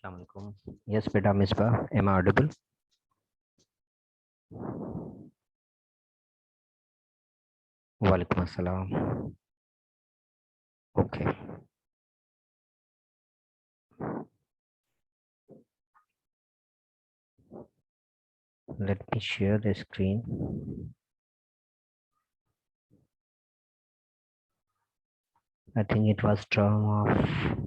Assalamualaikum. Yes, beta Misbah. Am I audible? Walaikum assalam. Okay. Let me share the screen. I think it was term of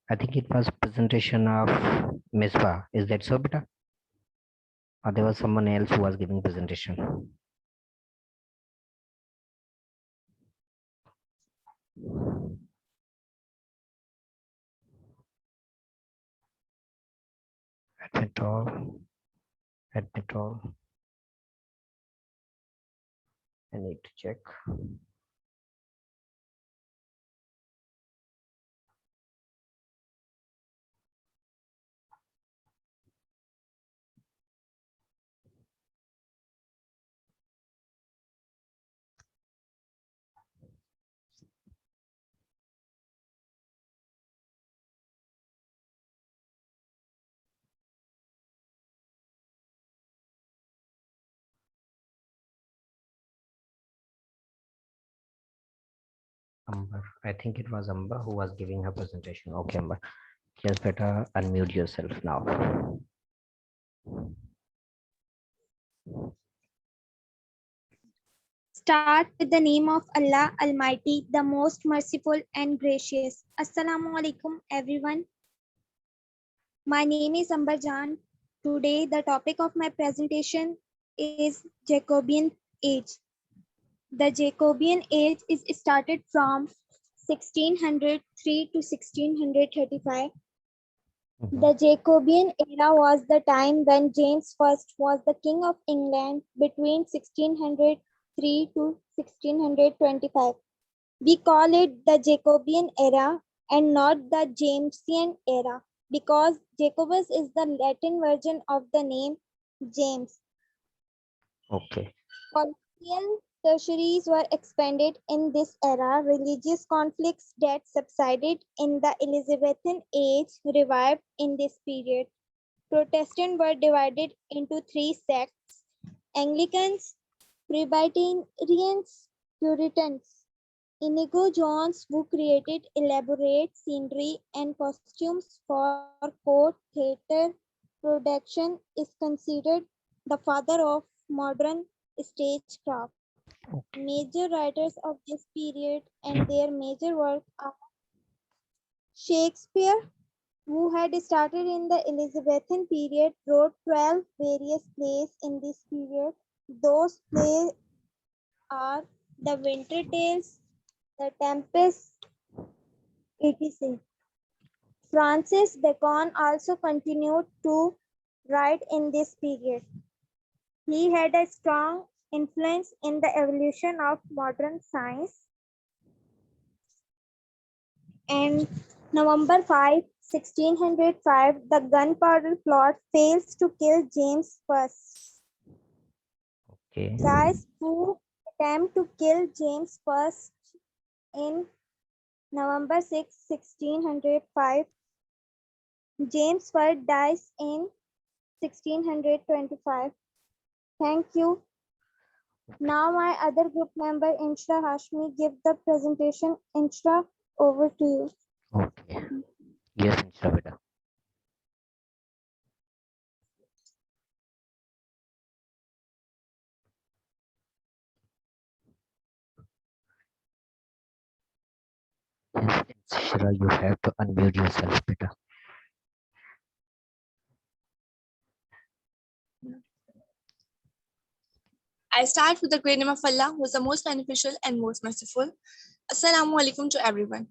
I think it was presentation of Misbah. Is that so, beta? Or there was someone else who was giving presentation? Admit all. Admit all. I need to check. Amber. I think it was Amber who was giving her presentation. Okay, Amber. Just better unmute yourself now. Start with the name of Allah Almighty, the most merciful and gracious. Assalamu alaikum, everyone. My name is Amber Jan. Today, the topic of my presentation is Jacobian Age. The Jacobian Age is started from 1603 to 1635. The Jacobean era was the time when James I was the King of England between 1603 to 1625. We call it the Jacobean era and not the Jamesian era because Jacobus is the Latin version of the name James. Okay. Colonial tertiaries were expanded in this era. Religious conflicts that subsided in the Elizabethan age revived in this period. Protestants were divided into three sects: Anglicans, Presbyterians, Puritans. Inigo Jones, who created elaborate scenery and costumes for court theatre production, is considered the father of modern stagecraft. Major writers of this period and their major work are Shakespeare, who had started in the Elizabethan period, wrote 12 various plays in this period. Those plays are The Winter Tales, The Tempest, etc. Francis Bacon also continued to write in this period. He had a strong influence in the evolution of modern science. And November 5, 1605, the gunpowder plot fails to kill James I. Okay. Guys who attempt to kill James I in November 6, 1605. James I dies in 1625. Thank you. Now my other group member Inshra Hashmi give the presentation. Inshra, over to you. Okay. Yes, Inshra beta. Yes, Inshra, you have to unmute yourself, beta. I start with the great name of Allah, who is the most beneficial and most merciful. Assalamu alaikum to everyone.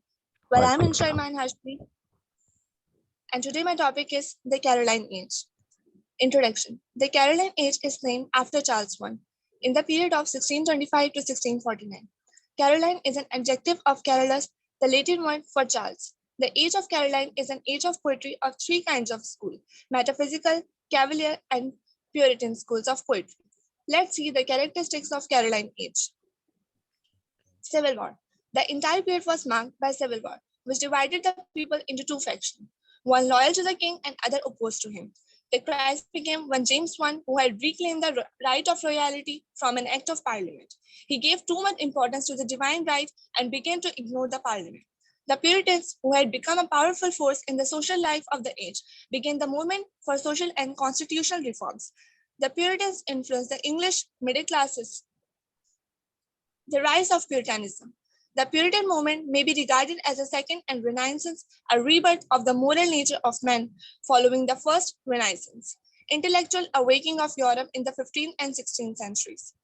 Well, I'm Inshra Hashmi, and today my topic is the Caroline Age. Introduction. The Caroline Age is named after Charles I in the period of 1625 to 1649. Caroline is an adjective of Carolus, the Latin word for Charles. The age of Caroline is an age of poetry of three kinds of school: metaphysical, cavalier, and Puritan schools of poetry. Let's see the characteristics of Caroline Age. Civil War. The entire period was marked by civil war, which divided the people into two factions, one loyal to the king and other opposed to him. The crisis began when James I, who had reclaimed the right of royalty from an act of parliament, he gave too much importance to the divine right and began to ignore the parliament. The Puritans, who had become a powerful force in the social life of the age, began the movement for social and constitutional reforms. The Puritans influenced the English middle classes. The rise of Puritanism. The Puritan movement may be regarded as a second and Renaissance, a rebirth of the moral nature of men following the first Renaissance, intellectual awakening of Europe in the 15th and 16th centuries.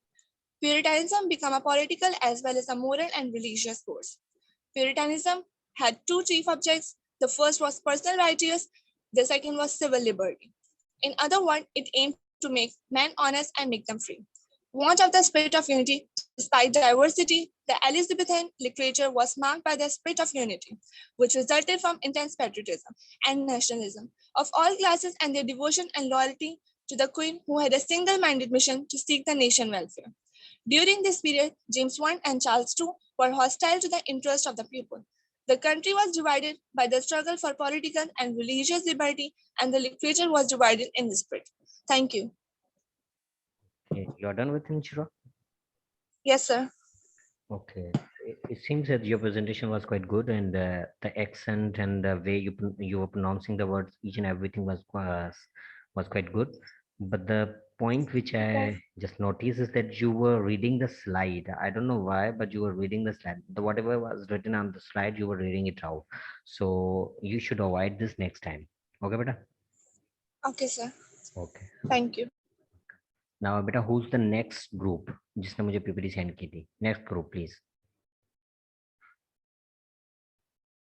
Puritanism became a political as well as a moral and religious force. Puritanism had two chief objects. The first was personal righteousness, the second was civil liberty. In other words, it aimed to make men honest and make them free. Want of the spirit of unity, despite diversity, the Elizabethan literature was marked by the spirit of unity, which resulted from intense patriotism and nationalism of all classes and their devotion and loyalty to the Queen, who had a single-minded mission to seek the nation welfare. During this period, James I and Charles II were hostile to the interests of the people. The country was divided by the struggle for political and religious liberty, and the literature was divided in the spirit. Thank you. Okay, you're done with Inshira? Yes, sir. Okay, it seems that your presentation was quite good, and the accent and the way you were pronouncing the words, each and everything was quite good. But the point which I just noticed is that you were reading the slide. I don't know why, but you were reading the slide. Whatever was written on the slide, you were reading it out. So you should avoid this next time. Okay, beta? Okay, sir. Okay. Thank you. Now, beta, who's the next group जिसने मुझे PPT send की थी? Next group, please.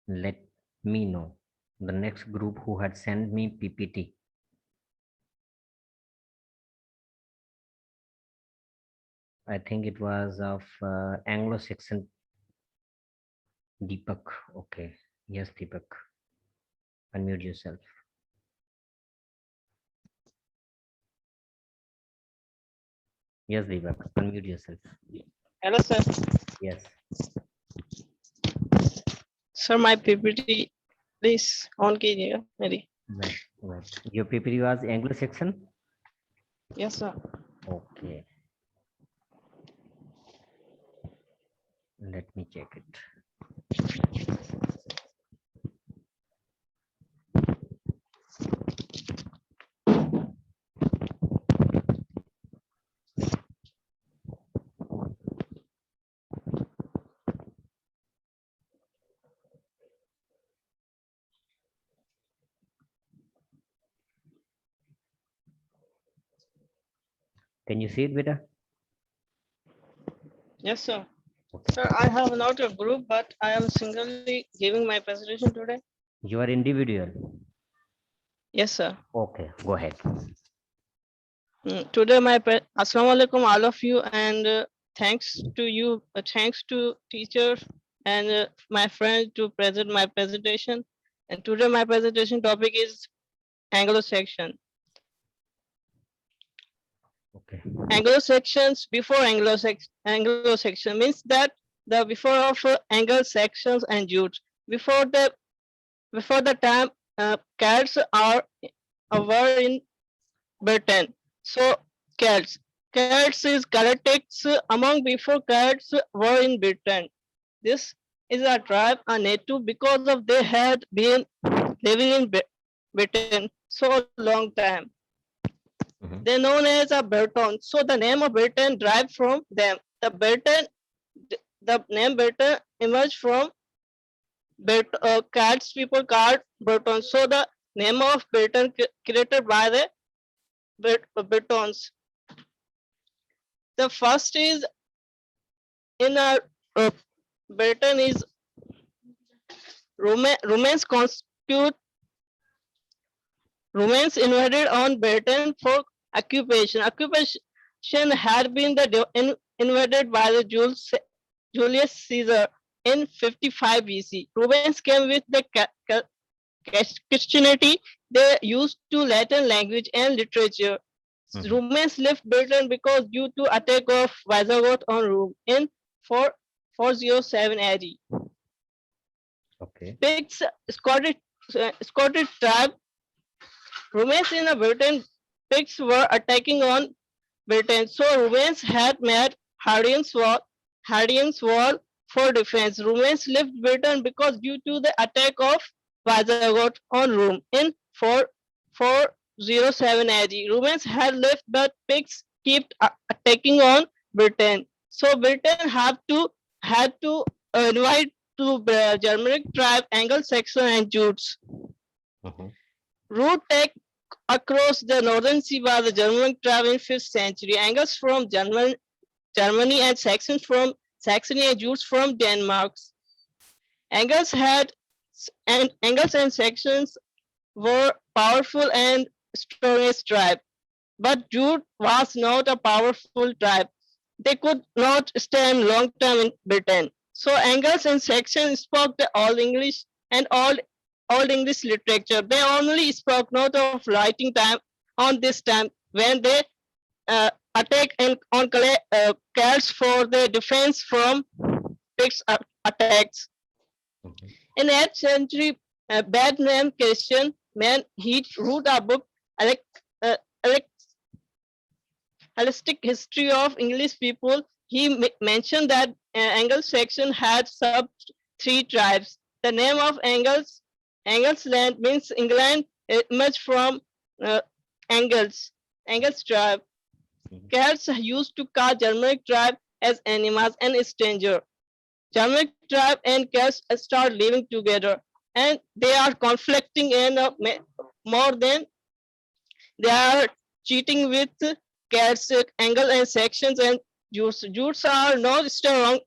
Let me know the next group who had sent me PPT. I think it was of Anglo-Saxon. Deepak. Okay. Yes, Deepak. Unmute yourself. Yes, Deepak. Unmute yourself. Hello, sir. Yes. Sir, my PPT please on कीजिएगा मेरी. Right. Your PPT was Anglo-Saxon? Yes, sir. Okay. Let me check it. Can you see it, beta? Yes, sir. Okay. Sir, I have not a group, but I am singly giving my presentation today. You are individual. Yes, sir. Okay, go ahead. Today, Assalamu alaikum, all of you, and thanks to you, thanks to teachers and my friend to present my presentation. And today, my presentation topic is Anglo-Saxon. Okay. Anglo-Saxons before Anglo-Saxon means that the before of Anglo-Saxons and Jutes. Before the time Celts were in Britain. So Celts is Celtics among before Celts were in Britain. This is a tribe, a native, because of they had been living in Britain so long time. They're known as a Breton. So the name of Britain derived from them. The name Britain emerged from Celts people called Breton. So the name of Britain created by the Bretons. The first is in a Britain is Romans constitute. Romans invaded on Britain for occupation. Occupation had been invaded by the Julius Caesar in 55 BC. Romans came with the Christianity. They used to Latin language and literature. Romans left Britain because due to attack of Visigoth on Rome in 407 AD. Okay. Picts, Scottish tribe, Romans in Britain, Picts were attacking on Britain, so Romans had made Hadrian's Wall for defense. Romans left Britain because due to the attack of Visigoth on Rome in 407 AD. Romans had left, but Picts kept attacking on Britain. So Britain had to invite to the Germanic tribe, Anglo-Saxon and Jutes. Route take across the northern sea by the Germanic tribe in 5th century. Angles from Germany and Saxons from Saxony and Jutes from Denmark. Angles and Saxons were powerful and strongest tribe, but Jute was not a powerful tribe. They could not stand long term in Britain. So Angles and Saxons spoke the Old English and Old English literature. They only spoke not of writing time on this time when they attack on Celts for the defense from Picts attacks. In 8th century, a bad man Christian man he wrote a book, holistic history of English people. He mentioned that Anglo-Saxon had sub 3 tribes. The name of Angles land means England, much from Angles tribe. Celts used to call Germanic tribe as enemies and stranger. Germanic tribe and Celts start living together, and they are conflicting and more than they are cheating with Celts, Anglo and Saxons and Jutes. Jutes are not still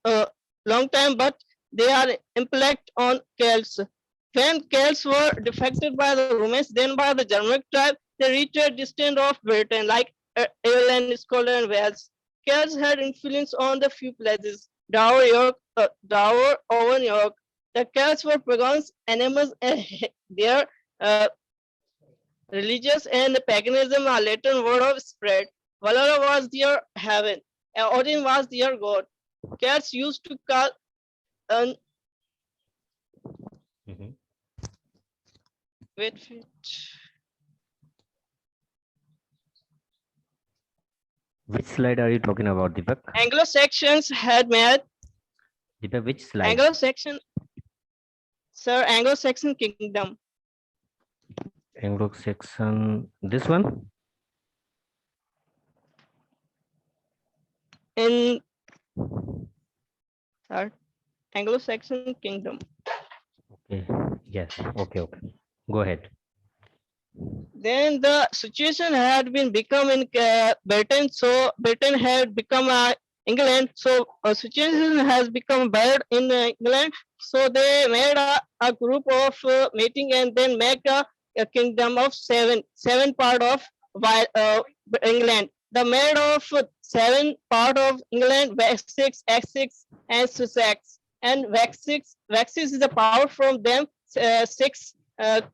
long time, but they are impact on Celts. When Celts were defected by the Romans, then by the Germanic tribe, they reached a distance of Britain, like Ireland, Scotland, and Wales. Celts had influence on the few places. Dover, Owen, York. The Celts were pagans, enemies, and their religious and paganism are later word of spread. Valhalla was their heaven, and Odin was their god. Celts used to call wait. Which slide are you talking about, Deepak? Anglo-Saxons had made Deepak, which slide? Anglo-Saxon kingdom. Anglo-Saxon, this one? In Anglo-Saxon kingdom. Okay. Yes. Okay. Go ahead. Then the situation had been become in Britain, so Britain had become England. So a situation has become bad in England. So they made a group of meeting and then make a kingdom of seven part of England. The made of 7 part of England, Wessex, Essex, and Sussex. And Wessex is the power from them 6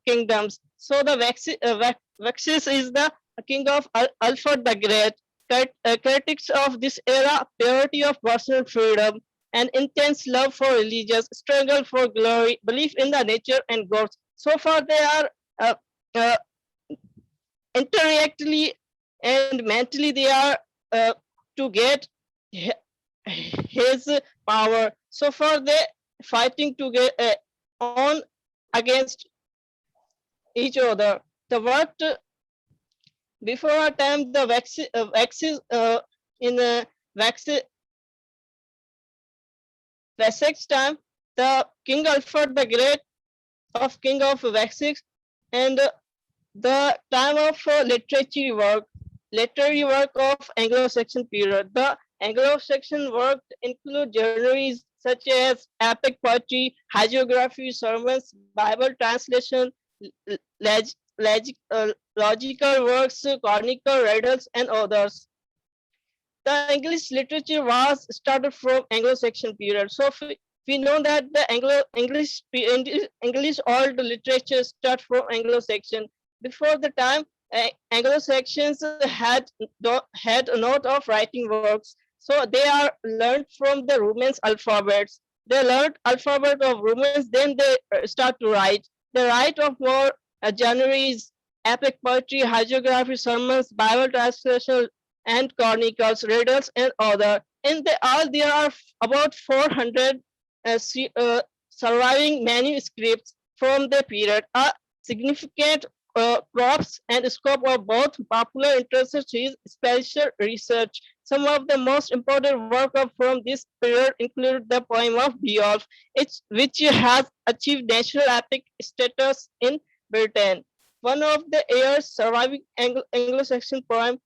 kingdoms. So the Wessex is the king of Alfred the Great. Critics of this era, purity of personal freedom, and intense love for religious, struggle for glory, belief in the nature and gods. So far they are intellectually and mentally they are to get his power. So far they fighting to get on against each other. The worked before our time the Wessex time, the King Alfred the Great of King of Wessex, and the time of literary work of Anglo-Saxon period. The Anglo-Saxon work include journals such as epic poetry, hagiography, sermons, Bible translation, logical works, chronicle, riddles, and others. The English literature was started from Anglo-Saxon period. So we know that the English old literature start from Anglo-Saxon. Before the time, Anglo-Saxons had a lot of writing works, so they are learned from the Romans alphabets. They learned alphabet of Romans, then they start to write. They write of more genres, epic poetry, hagiography, sermons, Bible translation, and chronicles, riddles, and other. In the all, there are about 400 surviving manuscripts from the period. A significant props and scope of both popular interests is special research. Some of the most important work from this period include the poem of Beowulf, which has achieved national epic status in Britain. One of the heirs surviving Anglo-Saxon poem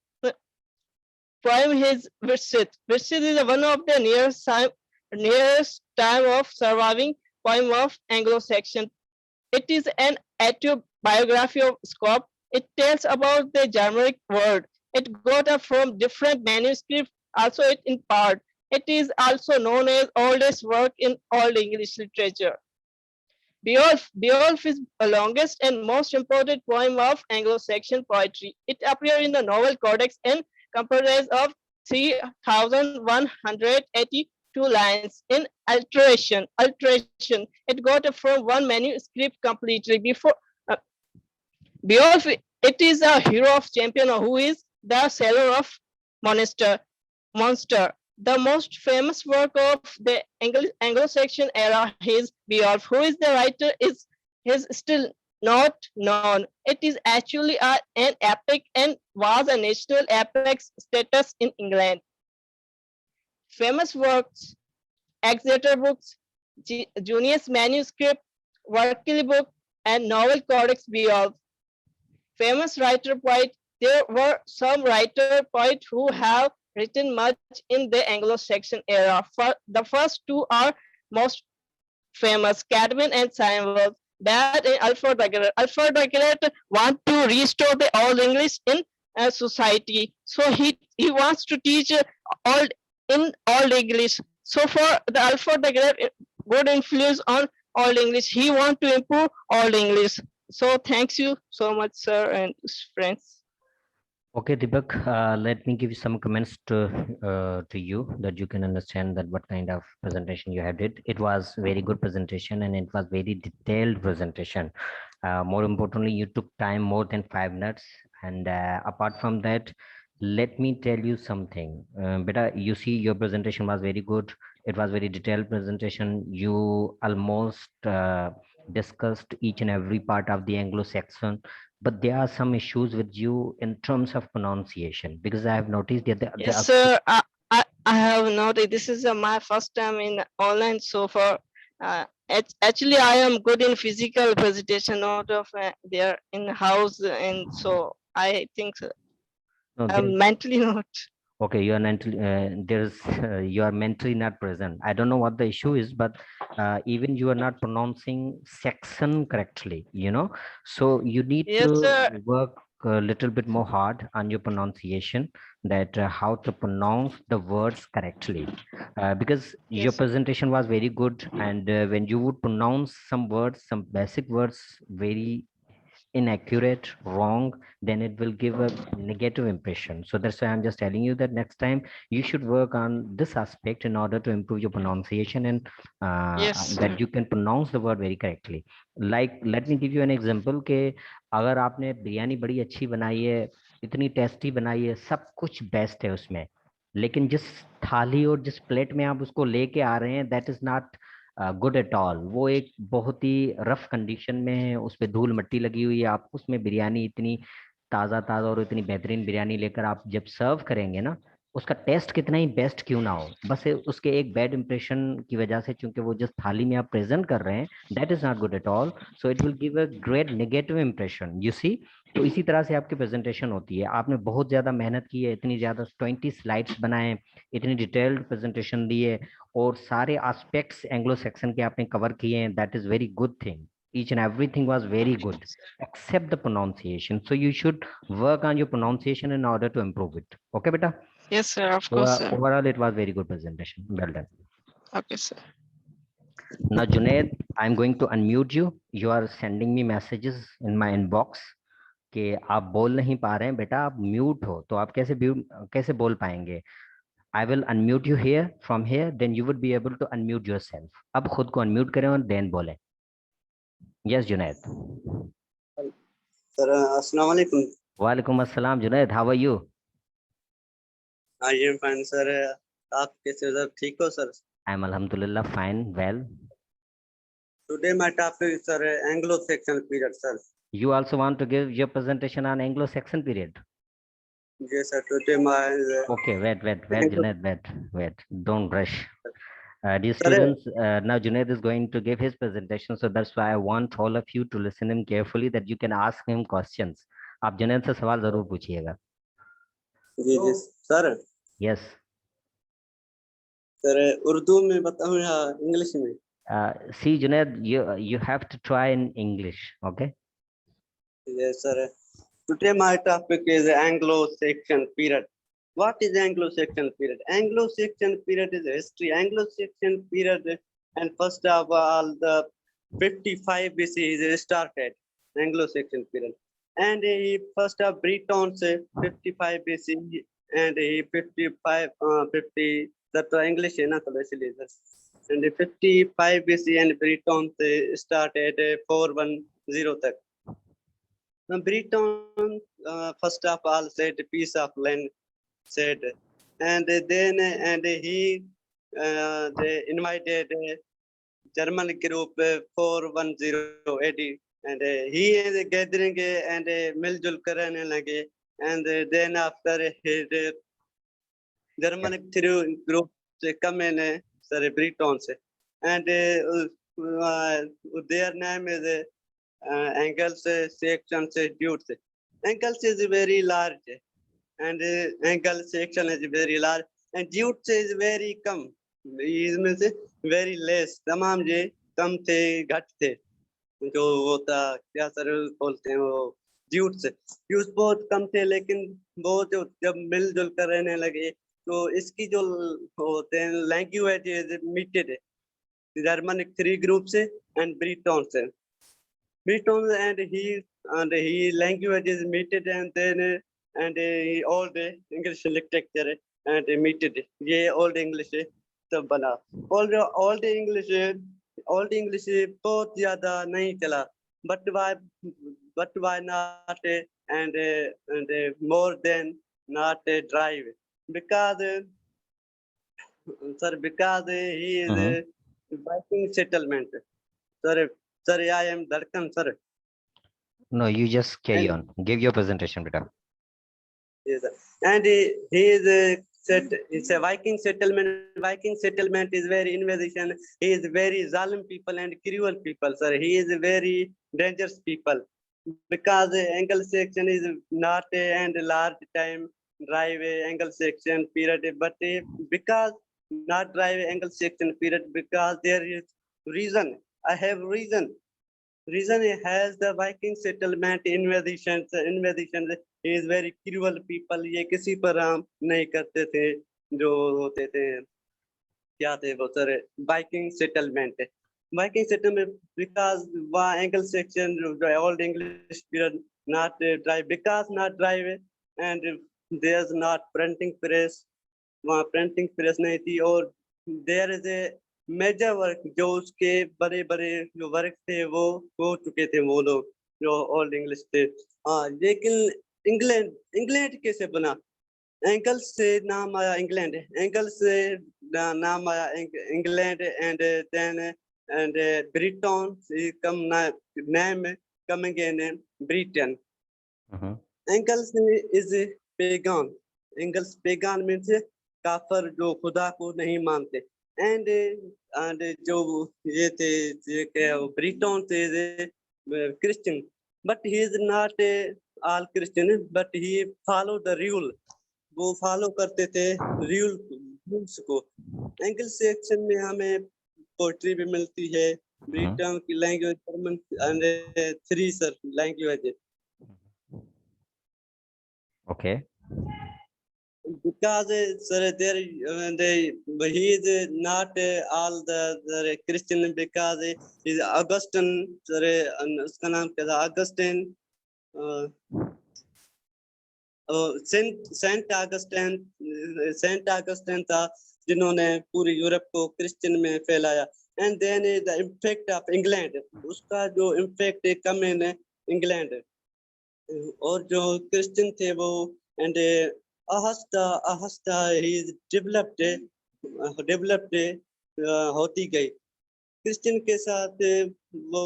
is Virsit. Virsit is one of the nearest time of surviving poem of Anglo-Saxon. It is an autobiography of Scott. It tells about the Germanic word. It got up from different manuscripts, also it in part. It is also known as oldest work in Old English literature. Beowulf is the longest and most important poem of Anglo-Saxon poetry. It appeared in the novel Codex and comprises of 3,182 lines in alteration. It got from one manuscript completely. Before Beowulf, it is a hero of champion who is the sailor of monster. The most famous work of the Anglo-Saxon era is Beowulf. Who is the writer is still not known. It is actually an epic and was a national epic status in England. Famous works: Exeter books, Junius manuscript, Berkeley book, and novel Codex Beowulf. Famous writer poet. There were some writer poet who have written much in the Anglo-Saxon era. The first two are most famous, Cadman and Samuel. That and Alfred the Great. Alfred the Great want to restore the Old English in society. So he wants to teach Old English. So for the Alfred the Great, good influence on Old English. He want to improve Old English. So thanks you so much, sir and friends. Okay, Deepak, let me give you some comments to you that you can understand that what kind of presentation you had did. It was very good presentation and it was very detailed presentation. More importantly, you took time more than 5 minutes. And apart from that, let me tell you something. Beta, you see your presentation was very good. It was very detailed presentation. You almost discussed each and every part of the Anglo-Saxon, but there are some issues with you in terms of pronunciation, because I have noticed that yes, sir. I have noticed this is my first time in online so far. Actually, I am good in physical presentation, not of there in house, and so I think no, I'm mentally not. Okay, you are mentally you are mentally not present. I don't know what the issue is, but even you are not pronouncing Saxon correctly, you know. So you need Yes, to sir. work a little bit more hard on your pronunciation, that how to pronounce the words correctly, because your Yes. presentation was very good, and when you would pronounce some words, some basic words very inaccurate, wrong, then it will give a negative impression. So that's why I'm just telling you that next time you should work on this aspect in order to improve your pronunciation, and Yes. that you can pronounce the word very correctly. Like, let me give you an example के अगर आपने बिरयानी बड़ी अच्छी बनाई है, इतनी tasty बनाई है, सब कुछ बेस्ट है उसमें, लेकिन जिस थाली और जिस प्लेट में आप उसको लेके आ रहे हैं, that is not good at all. वो एक बहुत ही रफ कंडीशन में है, उस पर धूल मिट्टी लगी हुई है. आप उसमें बिरयानी इतनी ताज़ा ताज़ा और इतनी बेहतरीन बिरयानी लेकर आप जब सर्व करेंगे ना, उसका टेस्ट कितना ही बेस्ट क्यों ना हो, बस उसके एक बैड इंप्रेशन की वजह से, चूंकि वो जिस थाली में आप प्रेजेंट कर रहे हैं, that is not good at all. So it will give a great negative impression, you see. तो इसी तरह से आपकी प्रेजेंटेशन होती है. आपने बहुत ज्यादा मेहनत की है, इतनी ज्यादा 20 स्लाइड्स बनाए, इतनी डिटेल्ड प्रेजेंटेशन दी है, और सारे एस्पेक्ट्स एंग्लो सेक्शन के आपने कवर किए हैं. That is very good thing. Each and everything was very good except the pronunciation. So you should work on your pronunciation in order to improve it. Okay, beta? Yes, sir. Of course, sir. Overall, it was very good presentation. Well done. Okay, sir. Now, Junaid, I'm going to unmute you. You are sending me messages in my inbox कि आप बोल नहीं पा रहे हैं बेटा, आप mute हो, तो आप कैसे बोल पाएंगे? I will unmute you here from here, then you would be able to unmute yourself. अब खुद को unmute करें और then बोलें. Yes, Junaid. सर अस्सलाम वालेकुम। वालेकुम अस्सलाम Junaid, how are you? I am fine sir, आप कैसे हो सर? ठीक हो sir? I am alhamdulillah fine, well. Today my topic sir Anglo Saxon period sir. You also want to give your presentation on Anglo-Saxon period? Yes sir, today my Okay, wait, Junaid, wait. Don't rush. Dear Sir, students, now Junaid is going to give his presentation, so that's why I want all of you to listen him carefully, that you can ask him questions. आप जुनैद से सवाल जरूर पूछिएगा. जी जी sir. Yes. Sir Urdu में बताऊं या English में? See, Junaid, you have to try in English, okay? Yes sir. Today my topic is Anglo-Saxon period. What is Anglo-Saxon period? Anglo-Saxon period is history. Anglo-Saxon period, and first of all, the 55 BC is started. Anglo-Saxon period, and he first of Britons 55 BC, and he 50. That English है ना, तो इसलिए sir. And 55 BC and Britons started 410 तक. Britain first of all said piece of land said, and then he they invited German group 410 AD, and he is gathering and miljul karane lage, and then after his Germanic group come in sorry Britons, and their name is Anglo-Saxon dudes. Anglo is very large, and Anglo-Saxon is very large, and dudes is very कम. इसमें से very less. तमाम जे कम थे, घट थे. जो होता क्या sir बोलते हैं वो dudes. Dudes बहुत कम थे, लेकिन वो जो जब मिलजुल कर रहने लगे, तो इसकी जो होते हैं language is meted. Germanic 3 groups and Britons. Britons and he language is meted, and then and all the English literature and meted. ये old English तब बना. All the English बहुत ज़्यादा नहीं चला. But why not and more than not drive? Because sir, because he is Viking settlement. Sorry, I am Darkan, sir. No, you just carry on. Give your presentation, beta. Yes, sir. And he is it's a Viking settlement. Viking settlement is very invasion. He is very zalim people and cruel people, sir. He is very dangerous people. Because Anglo-Saxon is not and large time drive Anglo-Saxon period, but because not drive Anglo-Saxon period, because there is reason. I have reason. Reason has the Viking settlement invasions is very cruel people. ये किसी पर हम नहीं करते थे, जो होते थे क्या थे वो sir Viking settlement. Viking settlement because Anglo-Saxon old English period not drive, because not drive, and there's not printing press. वहाँ printing press नहीं थी, और there is a major work जो उसके बड़े बड़े जो वर्क थे वो हो चुके थे वो लोग जो ओल्ड इंग्लिश थे. हाँ, लेकिन इंग्लैंड कैसे बना? एंगल से नाम आया इंग्लैंड, एंगल से नाम आया England, and then and Britain से come name coming in Britain. Angle से is pagan. Angles pagan means काफर, जो खुदा को नहीं मानते. And जो ये थे ये क्या Briton थे Christian, but he is not all Christian, but he follow the rule. वो follow करते थे rules को. Anglo-Saxon में हमें poetry भी मिलती है. Briton की language German and 3 sir language. Okay. Because sir, he is not all the Christian, because is Augustine, sir, उसका नाम क्या था? Augustine सेंट ऑगस्टिन था जिन्होंने पूरी यूरोप को क्रिश्चियन में फैलाया and then the impact of England उसका जो इम्पैक्ट कम इन इंग्लैंड और जो क्रिश्चियन थे वो एंड ahasta he developed होती गई क्रिश्चियन के साथ वो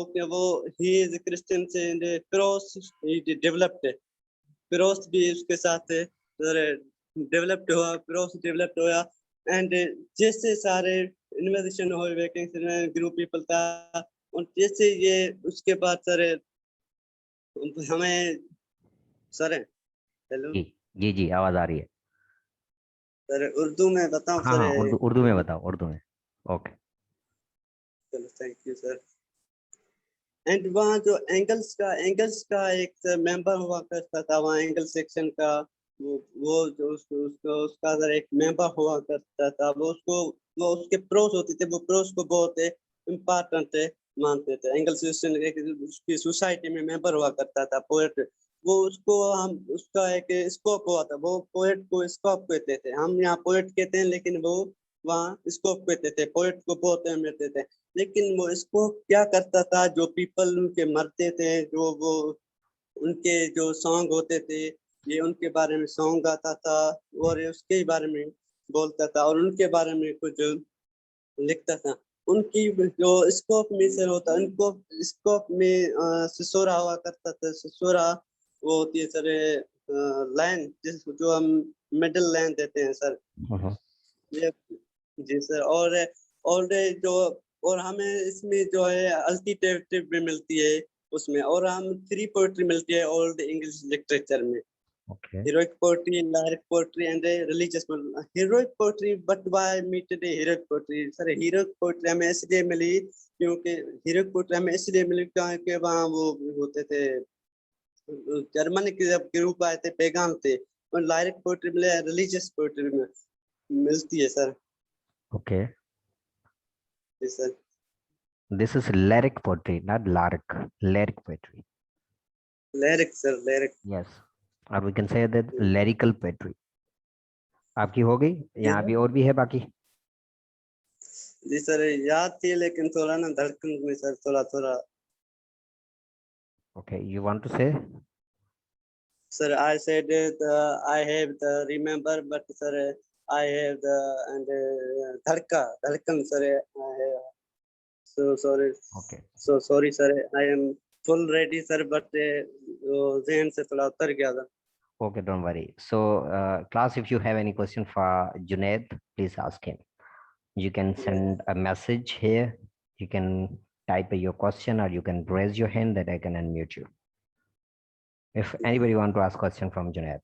ही इज क्रिश्चियन से क्रॉस डेवलप्ड क्रॉस भी उसके साथ डेवलप्ड हुआ क्रॉस डेवलप्ड हुआ एंड जैसे सारे इन्वेस्टिगेशन हुए वैकेंसी ग्रुप पीपल था और जैसे ये उसके बाद सर हमें सर हेलो जी आवाज आ रही है सर उर्दू में बताऊं हाँ सर हाँ उर्दू में बताओ उर्दू में ओके चलो थैंक यू सर एंड वहाँ जो एंगल्स का एक मेंबर हुआ करता था वहाँ एंगल सेक्शन का वो जो उसका अगर एक मेंबर हुआ करता था वो उसके प्रोस होते थे वो प्रोस को बहुत इम्पोर्टेंट मानते थे एंगल सेक्शन उसकी सोसाइटी में मेंबर हुआ करता था पोएट वो उसको हम उसका एक स्कोप हुआ था वो पोएट को स्कोप कहते थे हम यहाँ पोएट कहते हैं लेकिन वो वहाँ स्कोप कहते थे पोएट को बहुत अहमियत देते थे लेकिन वो इसको क्या करता था जो पीपल उनके मरते थे जो वो उनके जो सॉन्ग होते थे ये उनके बारे में सॉन्ग गाता था और उसके बारे में बोलता था और उनके बारे में कुछ लिखता था उनकी जो स्कोप में से होता उनको स्कोप में सिसोरा हुआ करता था सिसोरा वो होती है सर लाइन जिस जो हम मिडिल लाइन देते हैं सर ये जी सर और जो और हमें इसमें जो है अल्टरनेटिव भी मिलती है उसमें और हम थ्री पोएट्री मिलती है ओल्ड इंग्लिश लिटरेचर में heroic poetry lyric poetry and religious poetry heroic poetry but why me today heroic poetry sir heroic poetry हमें इसलिए मिली क्योंकि heroic poetry हमें इसलिए मिली क्योंकि वहाँ वो होते थे जर्मनी के जब ग्रुप आए थे पैगाम थे और लायरिक पोएट्री मिले रिलीजियस पोएट्री में मिलती है sir okay sir This is lyric poetry, not lyric. Lyric poetry. Lyric, sir. Lyric. Yes. Or we can say that lyrical poetry. आपकी हो गई? यहाँ भी और भी है बाकी? जी सर याद थी लेकिन थोड़ा ना धड़कन में सर थोड़ा Okay, you want to say? Sir, I said I have the remember, but sir, I have the and धड़कन sir. So sorry. Okay. So sorry, sir. I am full ready, sir, but ज़हन से थोड़ा उतर गया था. Okay, don't worry. So, class, if you have any question for Junaid, please ask him. You can send a message here. You can type your question or you can raise your hand that I can unmute you. If anybody want to ask question from Junaid.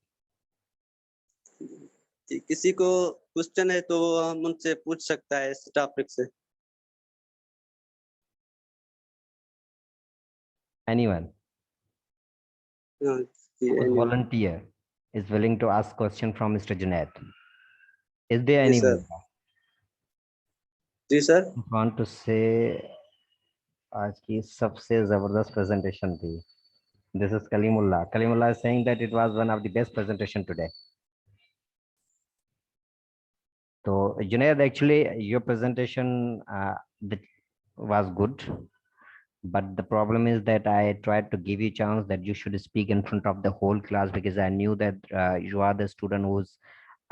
किसी को question है तो हम उनसे पूछ सकता है इस टॉपिक से. Anyone? Whose volunteer is willing to ask question from Mr. Junaid? Is there anyone? जी सर. Want to say आज की सबसे जबरदस्त presentation थी. This is Kalimullah. Kalimullah is saying that it was one of the best presentation today. So Junaid, actually your presentation was good. But the problem is that I tried to give you a chance that you should speak in front of the whole class because I knew that you are the student who's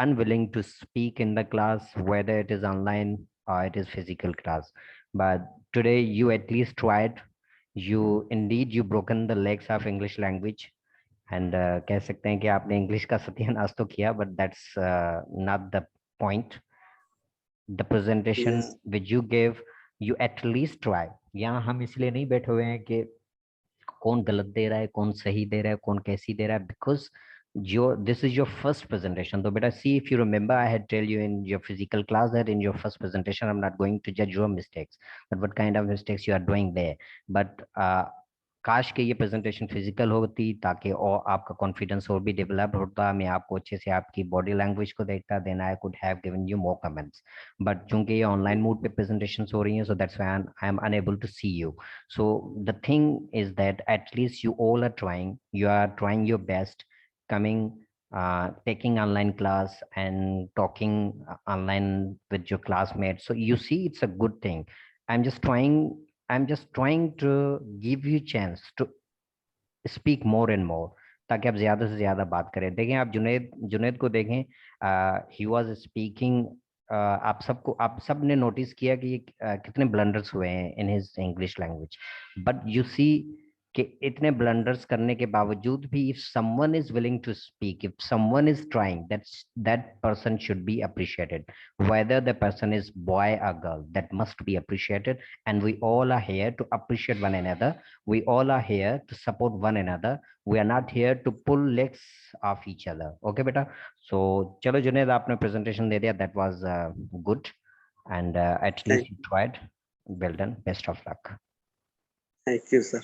unwilling to speak in the class, whether it is online or it is physical class. But today you at least tried. You indeed you broken the legs of English language, and कह सकते हैं कि आपने English का सत्यानाश तो किया, but that's not the point. The presentation which you gave, you at least try. यहाँ हम इसलिए नहीं बैठे हुए हैं कि कौन गलत दे रहा है कौन सही दे रहा है कौन कैसी दे रहा है because this is your first presentation. So beta, see if you remember I had tell you in your physical class that in your first presentation I'm not going to judge your mistakes but what kind of mistakes you are doing there. But काश के ये presentation physical होती ताकि और आपका confidence और भी develop होता, मैं आपको अच्छे से आपकी बॉडी लैंग्वेज को देखता, then I could have given you more comments, but चूंकि ये ऑनलाइन मोड पे प्रेजेंटेशन हो रही हैं, so that's why I am unable to see you. So the thing is that at least you all are trying your best, coming taking online class and talking online with your classmates. So you see, it's a good thing. i'm just trying I'm just trying to give you chance to speak more and more, ताकि आप ज्यादा से ज्यादा बात करें. देखें, आप जुनेद जुनेद को देखें, ही वाज स्पीकिंग. आप सब ने नोटिस किया कि कितने ब्लंडर्स हुए हैं in his English language, but you see कि इतने ब्लंडर्स करने के बावजूद भी, if someone is willing to speak, if someone is trying, that person should be appreciated, whether the person is boy or girl, that must be appreciated. And we all are here to appreciate one another. We all are here to support one another. We are not here to pull legs of each other. Okay beta? So chalo Junaid, aapne presentation de diya, that was good, and at least you tried. Well done, best of luck. Thank you, sir.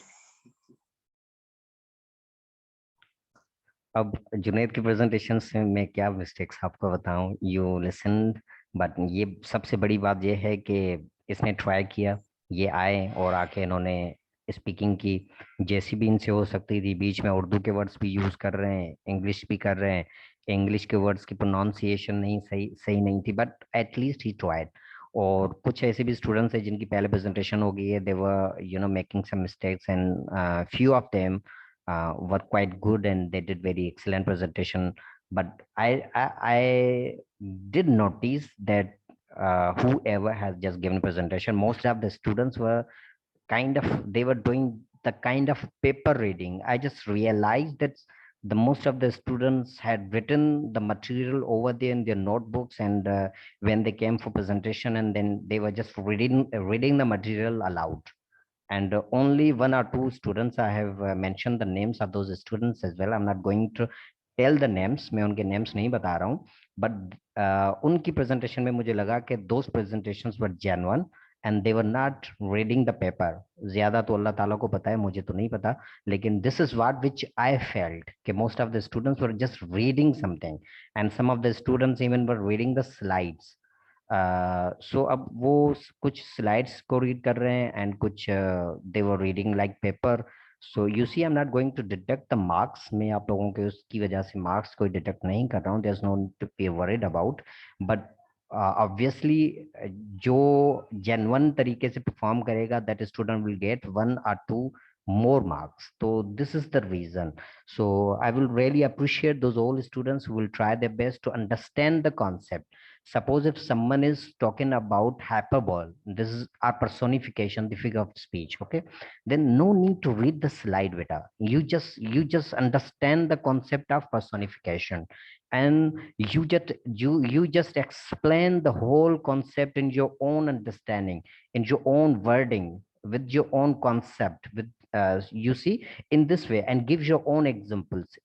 अब जुनेद की presentation से मैं क्या mistakes आपको बताऊं. You listen, but ये सबसे बड़ी बात ये है कि इसने ट्राई किया, ये आए और आके इन्होंने स्पीकिंग की. जैसी भी इनसे हो सकती थी, बीच में उर्दू के वर्ड्स भी यूज कर रहे हैं, इंग्लिश भी कर रहे हैं, इंग्लिश के वर्ड्स की प्रोनाउंसिएशन नहीं सही नहीं थी, बट एटलीस्ट ही ट्राइड. और कुछ ऐसे भी स्टूडेंट्स हैं जिनकी पहले प्रेजेंटेशन हो गई है, they were making some mistakes, and few of them were quite good and they did very excellent presentation. But I did notice that whoever has just given presentation, most of the students were they were doing the kind of paper reading. I just realized that the most of the students had written the material over there in their notebooks, and when they came for presentation, and then they were just reading the material aloud. And only one or two students, I have mentioned the names of those students as well. I'm not going to tell the names, मैं उनके names नहीं बता रहा हूँ, but उनकी presentation में मुझे लगा कि those presentations were genuine and they were not reading the paper. ज्यादा तो अल्लाह ताला को पता है, मुझे तो नहीं पता, लेकिन this is what which I felt कि most of the students were just reading something, and some of the students even were reading the slides. सो अब वो कुछ स्लाइड्स को रीड कर रहे हैं एंड कुछ they were reading like paper. So you see, I am not going to deduct the marks. मैं आप लोगों के उसकी वजह से मार्क्स कोई डिडक्ट नहीं कर रहा हूँ, there is no to be worried about. But obviously जो जेन्युइन तरीके से परफॉर्म करेगा, that student will get 1 or 2 more marks. So this is the reason. So I will really appreciate those all students who will try their best to understand the concept. Suppose if someone is talking about hyperbole, this is our personification, the figure of speech, okay, then no need to read the slide beta. You just understand the concept of personification, and you just explain the whole concept in your own understanding, in your own wording, with your own concept, with you see, in this way, and give your own examples.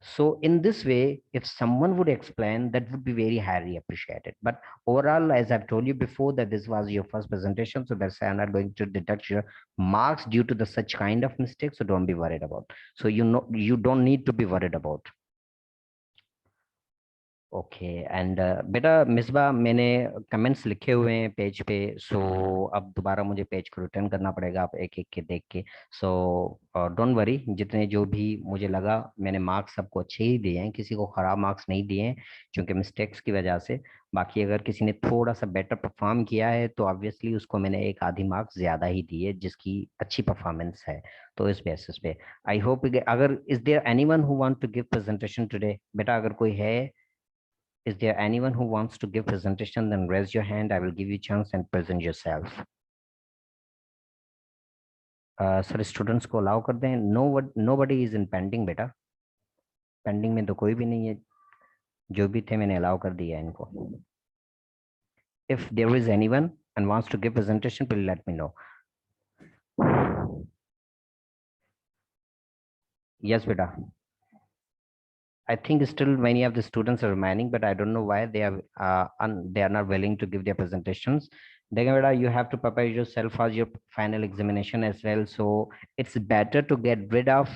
So in this way, if someone would explain, that would be very highly appreciated. But overall, as I've told you before, that this was your first presentation, so that's why I'm not going to deduct your marks due to the such kind of mistakes. So don't be worried about. So you don't need to be worried about. Okay. And बेटा मिसबा, मैंने comments लिखे हुए हैं page पे, सो अब दोबारा मुझे page को रिटर्न करना पड़ेगा, आप एक एक के देख के. सो डोंट वरी, जितने जो भी मुझे लगा, मैंने मार्क्स सबको अच्छे ही दिए हैं, किसी को ख़राब मार्क्स नहीं दिए हैं क्योंकि मिस्टेक्स की वजह से. बाकी अगर किसी ने थोड़ा सा बेटर परफॉर्म किया है तो ऑब्वियसली उसको मैंने एक आधी मार्क्स ज़्यादा ही दिए, जिसकी अच्छी परफॉर्मेंस है. तो इस बेसिस पे आई होप, अगर is there anyone who want to give presentation today? बेटा अगर कोई है, is there anyone who wants to give presentation, then raise your hand. I will give you chance and present yourself. Sir, students को allow कर दें. Nobody is in pending बेटा. Pending में तो कोई भी नहीं है, जो भी थे मैंने allow कर दिया इनको. If there is anyone and wants to give presentation, please let me know. Yes बेटा. I think still many of the students are remaining, but I don't know why they are not willing to give their presentations. Then you have to prepare yourself for your final examination as well. So it's better to get rid of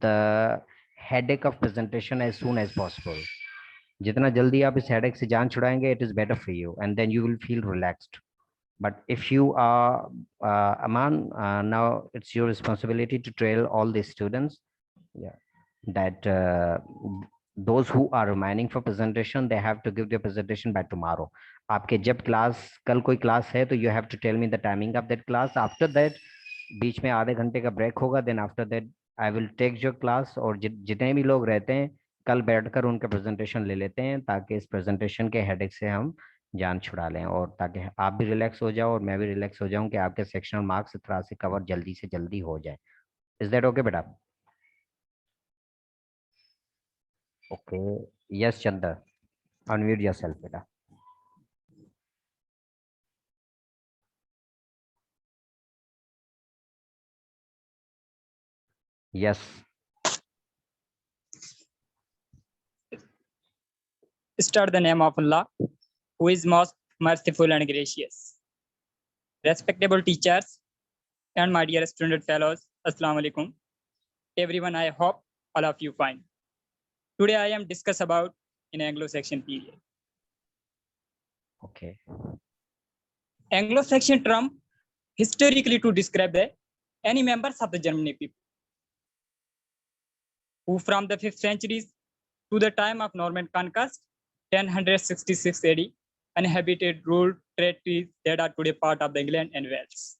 the headache of presentation as soon as possible. जितना जल्दी आप इस headache से जान छुड़ाएंगे, it is better for you, and then you will feel relaxed. But if you are Aman, now it's your responsibility to trail all the students. Yeah, that those who are remaining for presentation, they have to give their presentation by tomorroौ. आपके जब class कल कोई class है तो you have to tell me the timing of that class. After that बीच में आधे घंटे का ब्रेक होगा, then after that I will take your class, और जितने भी लोग रहते हैं कल बैठकर उनका प्रेजेंटेशन ले लेते हैं, ताकि इस प्रेजेंटेशन के हेडेक से हम जान छुड़ा लें, और ताकि आप भी रिलैक्स हो जाओ और मैं भी रिलैक्स हो जाऊं कि आपके सेक्शनल मार्क्स इस तरह से कवर जल्दी से जल्दी हो जाए. इज दैट ओके बेटा? Okay, yes Chandar, unmute yourself बेटा. Yes. Start the name of Allah, who is most merciful and gracious. Respectable teachers and my dear student fellows, Assalamu alaikum. Everyone, I hope all of you fine. Today I am discuss about in Anglo-Saxon period. Okay. Anglo-Saxon term historically to describe the any members of the Germanic people who from the 5th centuries to the time of Norman conquest, 1066 AD, inhabited ruled territories that are today part of the England and Wales.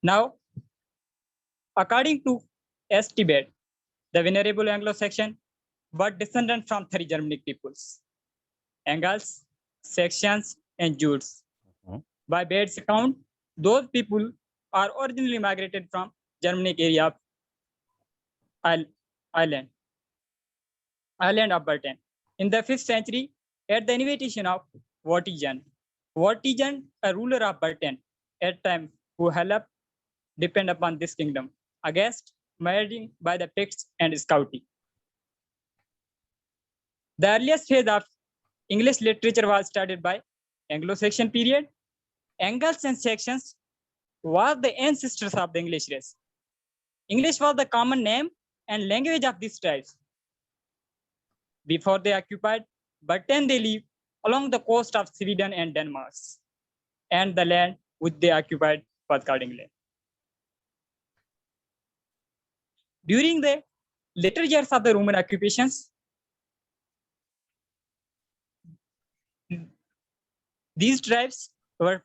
Now, according to estimate, the venerable Anglo-Saxon were descended from 3 Germanic peoples: Angles, Saxons, and Jutes. By Bade's account, those people are originally migrated from Germanic area of island of Britain. In the 5th century, at the invitation of Vortigern, a ruler of Britain at time who helped depend upon this kingdom against marauding by the Picts and Scouting. The earliest phase of English literature was started by Anglo-Saxon period. Angles and Saxons were the ancestors of the English race. English was the common name and language of these tribes. Before they occupied Britain, they lived along the coast of Sweden and Denmark, and the land which they occupied was called England. During the later years of the Roman occupations, these tribes were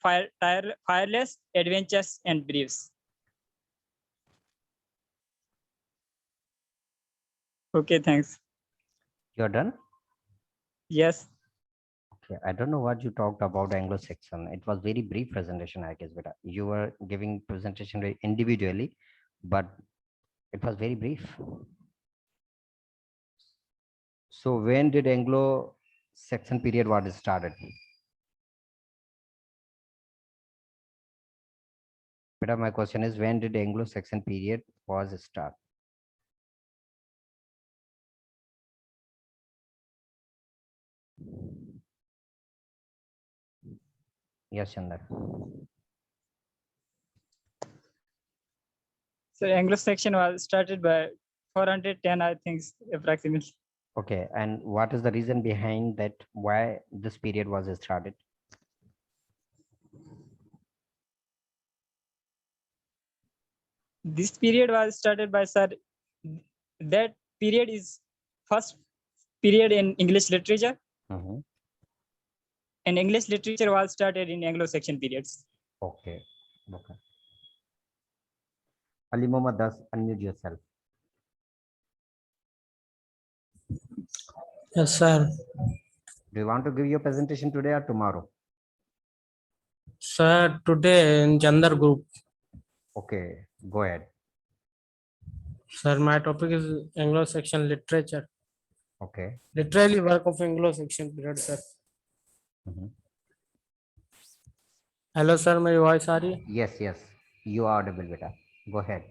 fireless, adventurous, and brave. Okay, thanks. You're done? Yes. Okay, I don't know what you talked about Anglo-Saxon. It was very brief presentation, I guess, but you were giving presentation very individually, but it was very brief. So when did Anglo-Saxon period was started? But my question is, when did Anglo-Saxon period was start? Yes, Chandar. So Anglo-Saxon was started by 410, I think, approximately. Okay, and what is the reason behind that? Why this period was started? This period was started by Sir. That period is first period in English literature. And English literature was started in Anglo-Saxon periods. Okay. Okay. Ali Muhammad Das, unmute yourself. Yes, sir. Do you want to give your presentation today or tomorrow? Sir, today in gender group. Okay, go ahead. Sir, my topic is Anglo-Saxon literature. Okay. Literally work of Anglo-Saxon period, sir. Hello, sir. My voice are you? Yes, yes. You are audible, beta. Go ahead.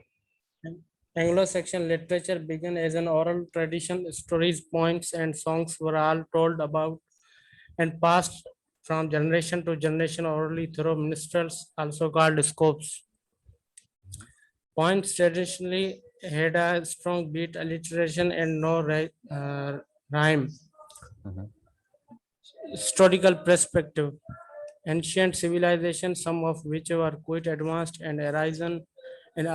Anglo-Saxon literature began as an oral tradition. Stories, poems, and songs were all told about and passed from generation to generation orally through minstrels, also called scopes. Poems traditionally had a strong beat, alliteration, and no rhyme. Historical perspective. Ancient civilizations, some of which were quite advanced and arisen in